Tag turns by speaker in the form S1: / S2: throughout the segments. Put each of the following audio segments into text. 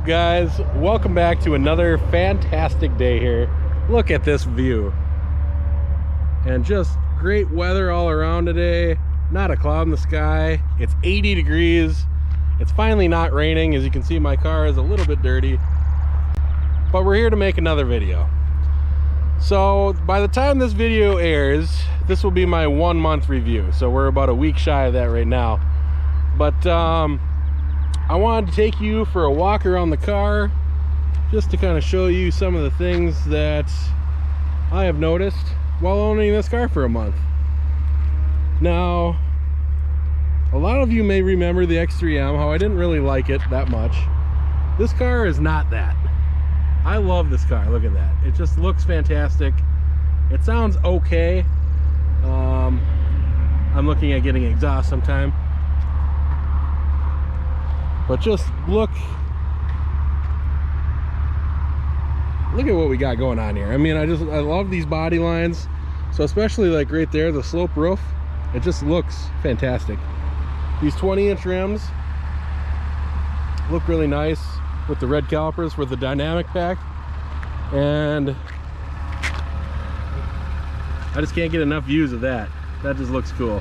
S1: guys? Welcome back to another fantastic day here. Look at this view. And just great weather all around today. Not a cloud in the sky. It's 80 degrees. It's finally not raining. As you can see, my car is a little bit dirty. But we're here to make another video. So by the time this video airs, this will be my 1 month review. So we're about a week shy of that right now. But I wanted to take you for a walk around the car just to kind of show you some of the things that I have noticed while owning this car for a month. Now, a lot of you may remember the X3M, how I didn't really like it that much. This car is not that. I love this car. Look at that. It just looks fantastic. It sounds okay. I'm looking at getting exhaust sometime. But just look at what we got going on here. I mean, I love these body lines. So especially like right there, the slope roof, it just looks fantastic. These 20-inch rims look really nice with the red calipers with the dynamic pack. And I just can't get enough views of that. That just looks cool.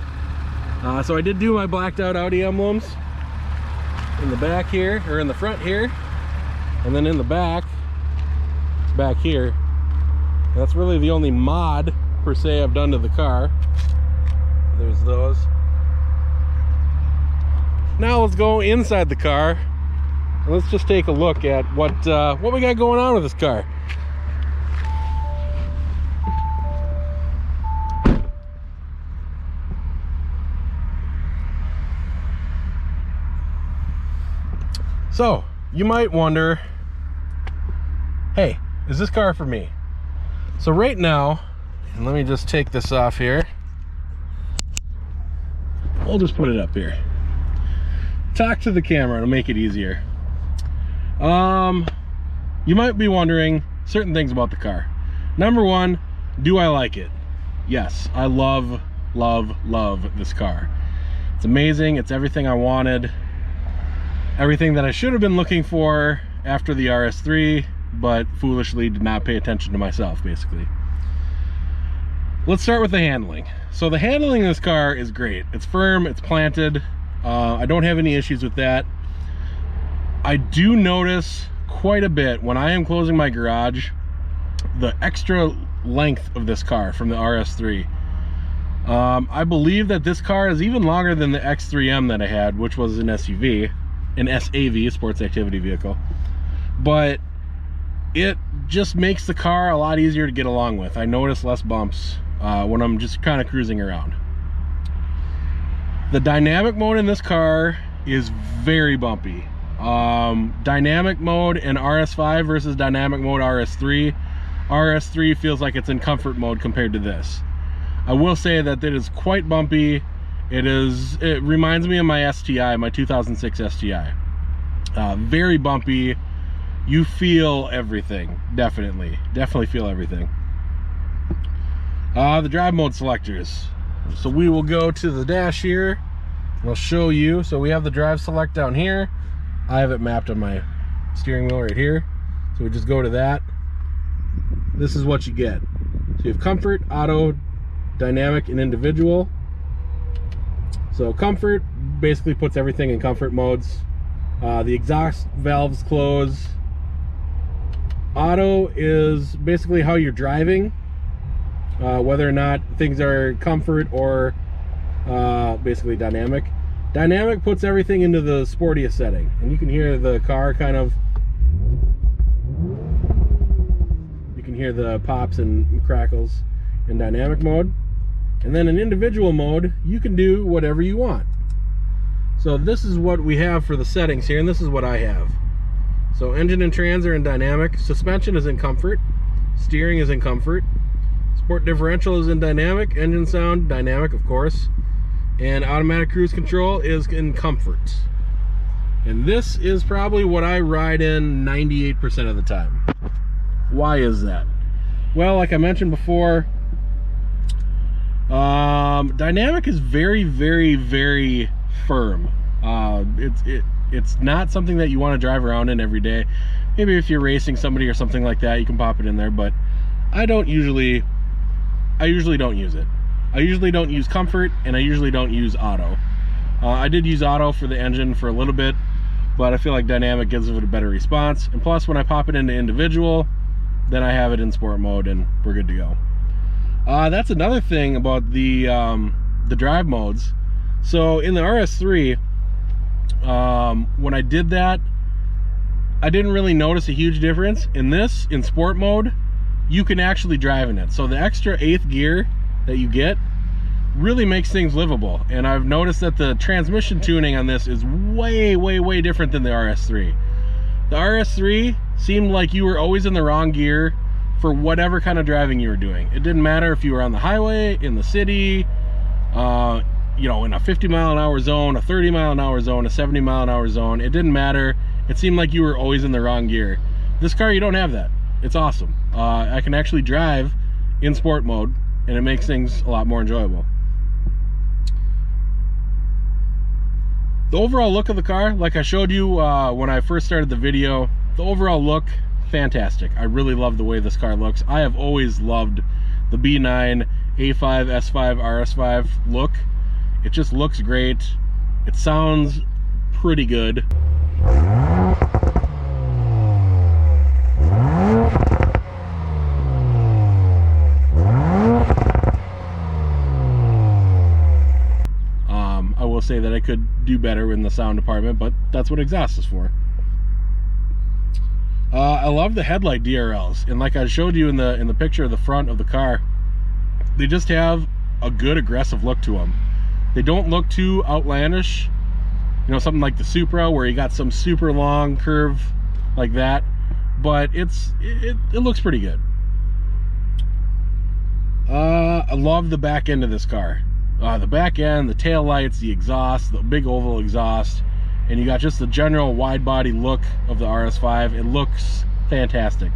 S1: So I did do my blacked out Audi emblems in the back here, or in the front here, and then in the back here. That's really the only mod per se I've done to the car. There's those. Now let's go inside the car and let's just take a look at what we got going on with this car. So, you might wonder, hey, is this car for me? So right now, and let me just take this off here. We'll just put it up here. Talk to the camera to make it easier. You might be wondering certain things about the car. Number one, do I like it? Yes, I love this car. It's amazing. It's everything I wanted. Everything that I should have been looking for after the RS3, but foolishly did not pay attention to myself, basically. Let's start with the handling. So the handling of this car is great. It's firm, it's planted. I don't have any issues with that. I do notice quite a bit when I am closing my garage, the extra length of this car from the RS3. I believe that this car is even longer than the X3M that I had, which was an SUV. An SAV, sports activity vehicle, but it just makes the car a lot easier to get along with. I notice less bumps when I'm just kind of cruising around. The dynamic mode in this car is very bumpy. Dynamic mode in RS5 versus dynamic mode RS3. RS3 feels like it's in comfort mode compared to this. I will say that it is quite bumpy. It reminds me of my STI, my 2006 STI. Very bumpy. You feel everything. Definitely feel everything. The drive mode selectors. So we will go to the dash here. I'll show you. So we have the drive select down here. I have it mapped on my steering wheel right here. So we just go to that. This is what you get. So you have comfort, auto, dynamic, and individual. So comfort basically puts everything in comfort modes. The exhaust valves close. Auto is basically how you're driving, whether or not things are comfort or basically dynamic. Dynamic puts everything into the sportiest setting, and you can hear the car kind of, you can hear the pops and crackles in dynamic mode. And then in individual mode, you can do whatever you want. So this is what we have for the settings here, and this is what I have. So engine and trans are in dynamic, suspension is in comfort, steering is in comfort, sport differential is in dynamic, engine sound, dynamic of course, and automatic cruise control is in comfort. And this is probably what I ride in 98% of the time. Why is that? Well, like I mentioned before, dynamic is very firm. It's not something that you want to drive around in every day. Maybe if you're racing somebody or something like that, you can pop it in there, but I usually don't use it. I usually don't use comfort, and I usually don't use auto. I did use auto for the engine for a little bit, but I feel like dynamic gives it a better response. And plus, when I pop it into individual, then I have it in sport mode and we're good to go. That's another thing about the drive modes. So in the RS3, when I did that, I didn't really notice a huge difference. In this, in sport mode, you can actually drive in it. So the extra 8th gear that you get really makes things livable. And I've noticed that the transmission tuning on this is way, way, way different than the RS3. The RS3 seemed like you were always in the wrong gear for whatever kind of driving you were doing. It didn't matter if you were on the highway, in the city, you know, in a 50-mile-an-hour zone, a 30-mile-an-hour zone, a 70-mile-an-hour zone. It didn't matter. It seemed like you were always in the wrong gear. This car, you don't have that. It's awesome. I can actually drive in sport mode, and it makes things a lot more enjoyable. The overall look of the car, like I showed you when I first started the video, the overall look, fantastic. I really love the way this car looks. I have always loved the B9 A5 S5 RS5 look. It just looks great. It sounds pretty good. I will say that I could do better in the sound department, but that's what exhaust is for. I love the headlight DRLs, and like I showed you in the picture of the front of the car, they just have a good aggressive look to them. They don't look too outlandish, you know, something like the Supra where you got some super long curve like that, but it looks pretty good. I love the back end of this car. The back end, the tail lights, the exhaust, the big oval exhaust, and you got just the general wide body look of the RS5. It looks fantastic.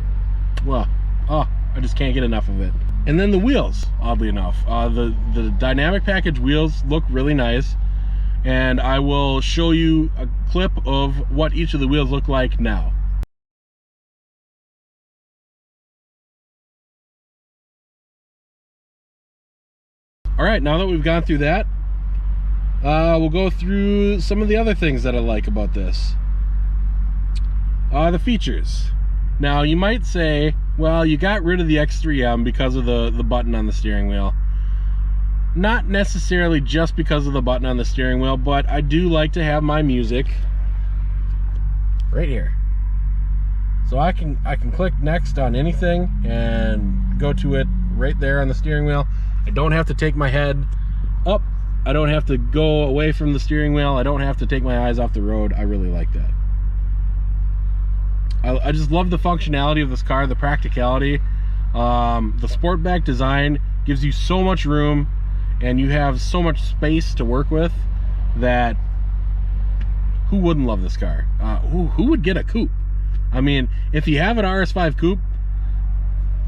S1: Well, I just can't get enough of it. And then the wheels, oddly enough, the dynamic package wheels look really nice, and I will show you a clip of what each of the wheels look like now. All right, now that we've gone through that, we'll go through some of the other things that I like about this. The features. Now, you might say, well, you got rid of the X3M because of the button on the steering wheel. Not necessarily just because of the button on the steering wheel, but I do like to have my music right here. So I can click next on anything and go to it right there on the steering wheel. I don't have to take my head up. I don't have to go away from the steering wheel. I don't have to take my eyes off the road. I really like that. I just love the functionality of this car, the practicality. The Sportback design gives you so much room, and you have so much space to work with that who wouldn't love this car? Who would get a coupe? I mean, if you have an RS5 coupe,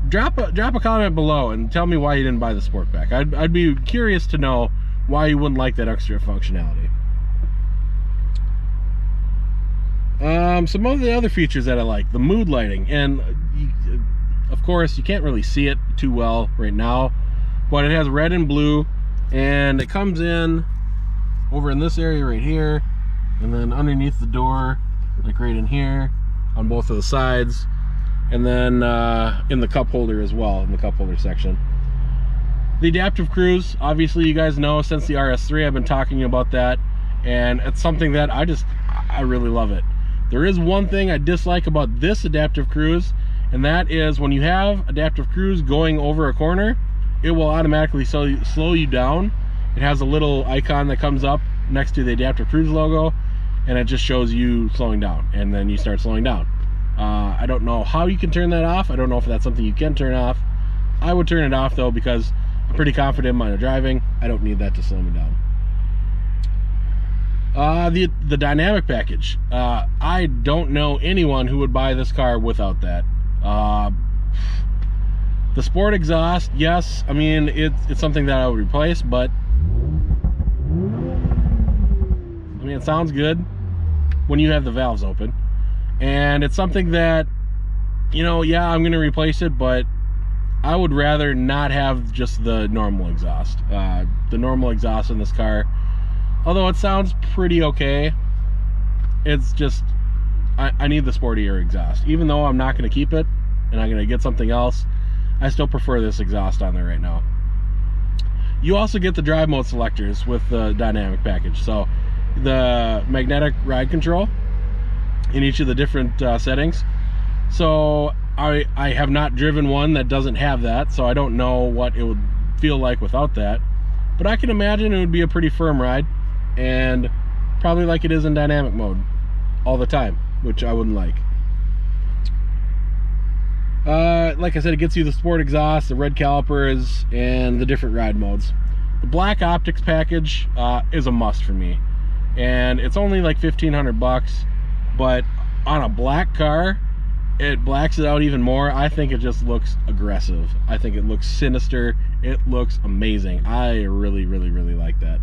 S1: drop a comment below and tell me why you didn't buy the Sportback. I'd be curious to know why you wouldn't like that extra functionality. Some of the other features that I like, the mood lighting, and of course you can't really see it too well right now, but it has red and blue, and it comes in over in this area right here, and then underneath the door, like right in here on both of the sides, and then in the cup holder as well, in the cup holder section. The adaptive cruise, obviously you guys know since the RS3 I've been talking about that, and it's something that I really love it. There is one thing I dislike about this adaptive cruise, and that is when you have adaptive cruise going over a corner, it will automatically slow you down. It has a little icon that comes up next to the adaptive cruise logo, and it just shows you slowing down, and then you start slowing down. I don't know how you can turn that off. I don't know if that's something you can turn off. I would turn it off though, because I'm pretty confident in my driving. I don't need that to slow me down. The dynamic package. I don't know anyone who would buy this car without that. The sport exhaust, yes, I mean it's something that I would replace, but I mean it sounds good. when you have the valves open. And it's something that, you know, yeah, I'm going to replace it, but I would rather not have just the normal exhaust. The normal exhaust in this car, although it sounds pretty okay, it's just, I need the sportier exhaust. Even though I'm not going to keep it and I'm going to get something else, I still prefer this exhaust on there right now. You also get the drive mode selectors with the dynamic package. So the magnetic ride control in each of the different settings. So I have not driven one that doesn't have that, so I don't know what it would feel like without that. But I can imagine it would be a pretty firm ride, and probably like it is in dynamic mode all the time, which I wouldn't like. Like I said, it gets you the sport exhaust, the red calipers, and the different ride modes. The black optics package is a must for me, and it's only like 1,500 bucks, but on a black car, it blacks it out even more. I think it just looks aggressive. I think it looks sinister. It looks amazing. I really, really, really like that.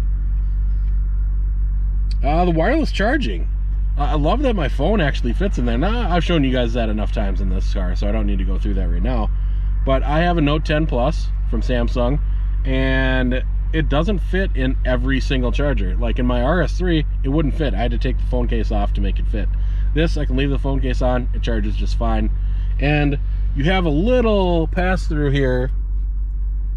S1: The wireless charging. I love that my phone actually fits in there. Now, I've shown you guys that enough times in this car, so I don't need to go through that right now. But I have a Note 10 Plus from Samsung, and it doesn't fit in every single charger. Like in my RS3, it wouldn't fit. I had to take the phone case off to make it fit. This, I can leave the phone case on, it charges just fine. And you have a little pass-through here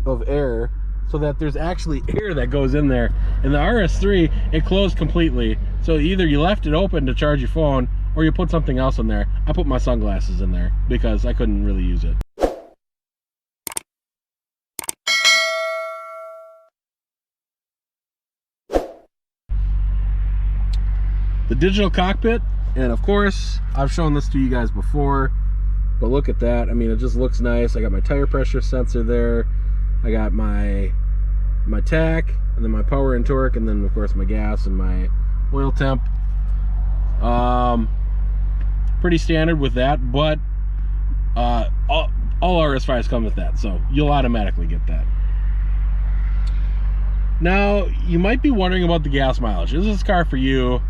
S1: of air, so that there's actually air that goes in there. In the RS3, it closed completely. So either you left it open to charge your phone, or you put something else in there. I put my sunglasses in there because I couldn't really use it. The digital cockpit, and of course, I've shown this to you guys before, but look at that. I mean, it just looks nice. I got my tire pressure sensor there. I got my tach, and then my power and torque, and then of course my gas and my oil temp. Pretty standard with that, but all RS5s come with that, so you'll automatically get that. Now, you might be wondering about the gas mileage. Is this car for you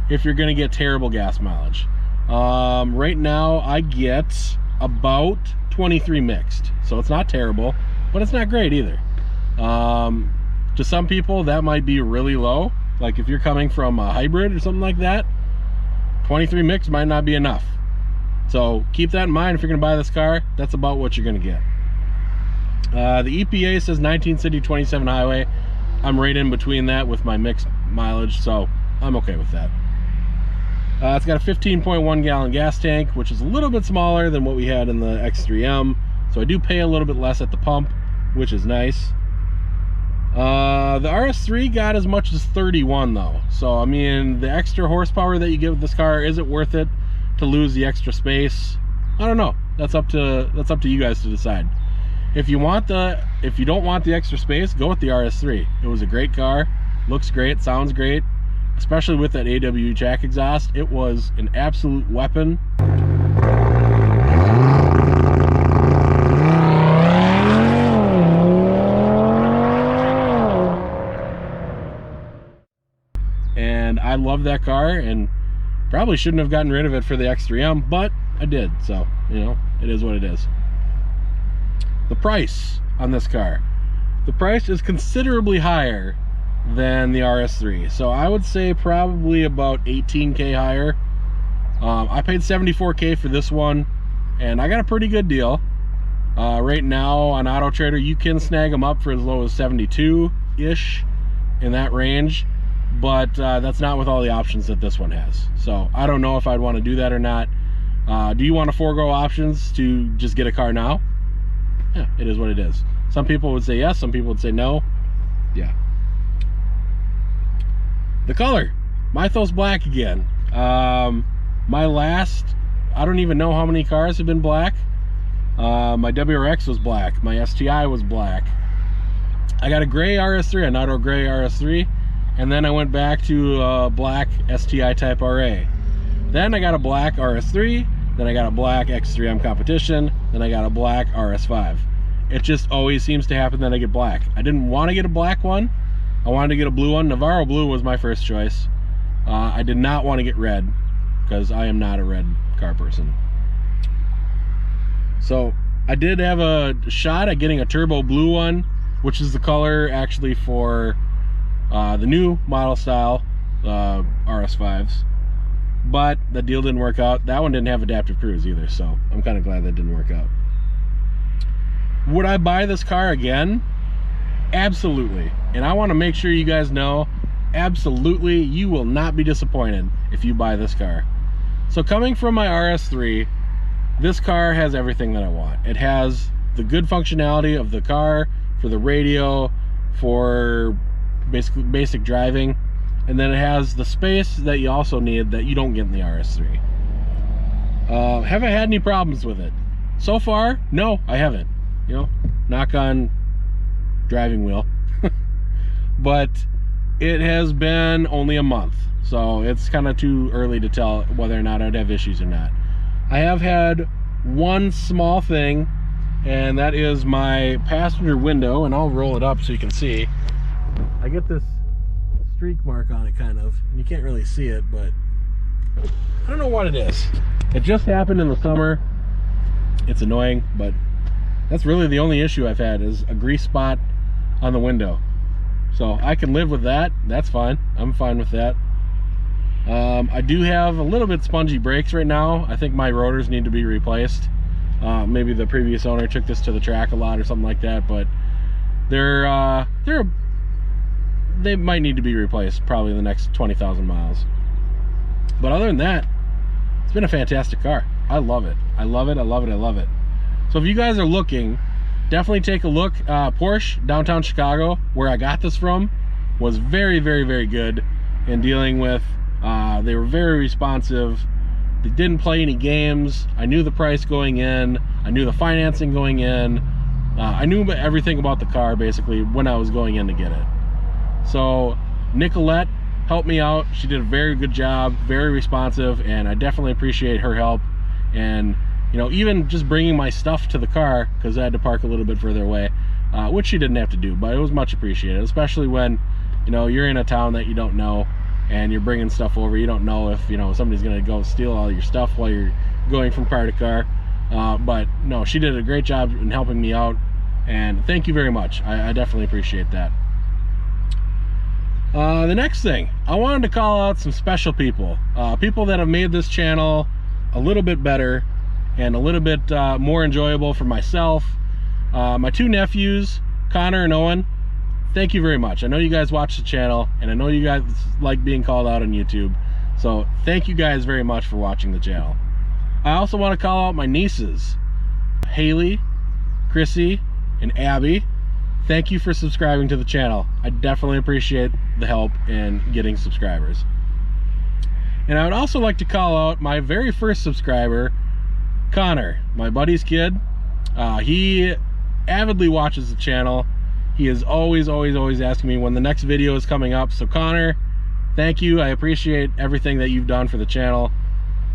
S1: if you're going to get terrible gas mileage? Right now, I get about 23 mixed, so it's not terrible, but it's not great either. To some people, that might be really low. Like if you're coming from a hybrid or something like that, 23 mixed might not be enough. So keep that in mind if you're going to buy this car. That's about what you're going to get. The EPA says 19 city, 27 highway. I'm right in between that with my mixed mileage, so I'm okay with that. It's got a 15.1 gallon gas tank, which is a little bit smaller than what we had in the X3M. So I do pay a little bit less at the pump, which is nice. The RS3 got as much as 31 though. So I mean, the extra horsepower that you get with this car, is it worth it to lose the extra space? I don't know. That's up to you guys to decide. If you don't want the extra space, go with the RS3. It was a great car, looks great, sounds great, especially with that AW jack exhaust. It was an absolute weapon. And I love that car, and probably shouldn't have gotten rid of it for the X3M, but I did, so you know, it is what it is. The price on this car, the price is considerably higher than the RS3, so I would say probably about 18K higher. I paid 74K for this one, and I got a pretty good deal. Right now on Auto Trader, you can snag them up for as low as 72-ish, in that range, but that's not with all the options that this one has. So I don't know if I'd want to do that or not. Do you want to forego options to just get a car now? Yeah, it is what it is. Some people would say yes, some people would say no. Yeah. The color, Mythos Black again. My last, I don't even know how many cars have been black. My WRX was black, my STI was black. I got a gray RS3, an auto gray RS3, and then I went back to black STI Type RA. Then I got a black RS3, then I got a black X3M Competition, then I got a black RS5. It just always seems to happen that I get black. I didn't want to get a black one. I wanted to get a blue one. Navarro Blue was my first choice. I did not want to get red. because I am not a red car person. So I did have a shot at getting a turbo blue one, which is the color actually for the new model style RS5s, but the deal didn't work out. That one didn't have adaptive cruise either, so I'm kind of glad that didn't work out. Would I buy this car again? Absolutely. And I want to make sure you guys know, absolutely, you will not be disappointed if you buy this car. So coming from my RS3, this car has everything that I want. It has the good functionality of the car, for the radio, for basic driving, and then it has the space that you also need that you don't get in the RS3. Have I had any problems with it? So far, no, I haven't. You know, knock on driving wheel. But it has been only a month, so it's kind of too early to tell whether or not I'd have issues or not. I have had one small thing, and that is my passenger window, and I'll roll it up so you can see. I get this streak mark on it, kind of, and you can't really see it, but I don't know what it is. It just happened in the summer. It's annoying, but that's really the only issue I've had, is a grease spot on the window. So I can live with that. That's fine. I'm fine with that. I do have a little bit spongy brakes right now. I think my rotors need to be replaced. Maybe the previous owner took this to the track a lot or something like that, but they might need to be replaced probably in the next 20,000 miles. But other than that, it's been a fantastic car. I love it. I love it. I love it. I love it. So if you guys are looking, definitely take a look. Porsche Downtown Chicago, where I got this from, was very, very, very good in dealing with. They were very responsive. They didn't play any games. I knew the price going in. I knew the financing going in. I knew everything about the car basically when I was going in to get it. So Nicalette helped me out. She did a very good job, very responsive, and I definitely appreciate her help. And you know, even just bringing my stuff to the car, because I had to park a little bit further away, which she didn't have to do, but it was much appreciated, especially when, you know, you're in a town that you don't know and you're bringing stuff over. You don't know if, you know, somebody's going to go steal all your stuff while you're going from car to car. But no, she did a great job in helping me out, and thank you very much. I definitely appreciate that. The next thing, I wanted to call out some special people, people that have made this channel a little bit better and a little bit more enjoyable for myself. My two nephews, Connor and Owen, thank you very much. I know you guys watch the channel, and I know you guys like being called out on YouTube, so thank you guys very much for watching the channel. I also want to call out my nieces, Haley, Chrissy, and Abby. Thank you for subscribing to the channel. I definitely appreciate the help in getting subscribers. And I would also like to call out my very first subscriber, Connor, my buddy's kid. He avidly watches the channel. He is always asking me when the next video is coming up. So Connor, thank you. I appreciate everything that you've done for the channel,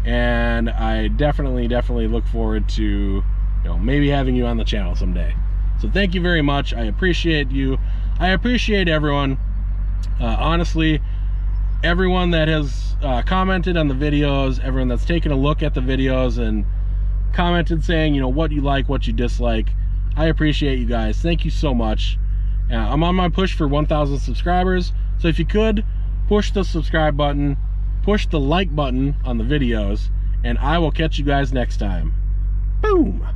S1: and I definitely look forward to, you know, maybe having you on the channel someday. So thank you very much. I appreciate you. I appreciate everyone. Honestly, everyone that has commented on the videos, everyone that's taken a look at the videos and commented saying, you know, what you like, what you dislike. I appreciate you guys. Thank you so much. I'm on my push for 1,000 subscribers. So if you could, push the subscribe button, push the like button on the videos, and I will catch you guys next time. Boom.